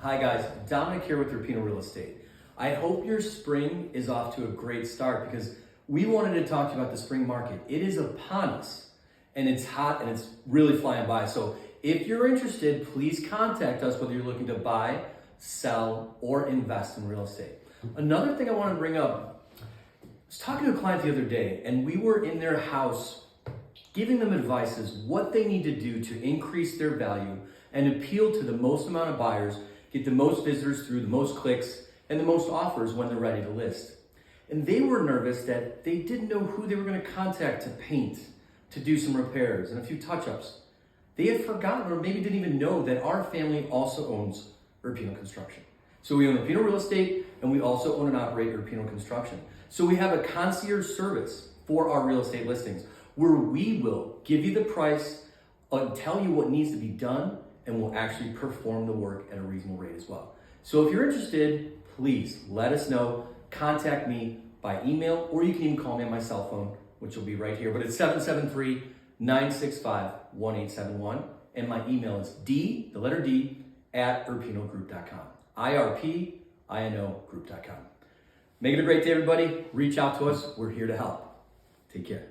Hi guys, Dominic here with IRPINO Real Estate. I hope your spring is off to a great start because we wanted to talk to you about the spring market. It is upon us and it's hot and it's really flying by. So if you're interested, please contact us whether you're looking to buy, sell, or invest in real estate. Another thing I want to bring up, I was talking to a client the other day and we were in their house giving them advice as what they need to do to increase their value and appeal to the most amount of buyers, get the most visitors through, the most clicks, and the most offers when they're ready to list. And they were nervous that they didn't know who they were going to contact to paint, to do some repairs, and a few touch-ups. They had forgotten or maybe didn't even know that our family also owns IRPINO Construction. So we own IRPINO Real Estate, and we also own and operate IRPINO Construction. So we have a concierge service for our real estate listings where we will give you the price, tell you what needs to be done, and we'll actually perform the work at a reasonable rate as well. So if you're interested, please let us know. Contact me by email, or you can even call me on my cell phone, which will be right here. But it's 773-965-1871. And my email is D, the letter D, @IRPINOgroup.com. IRPINO group.com. Make it a great day, everybody. Reach out to us. We're here to help. Take care.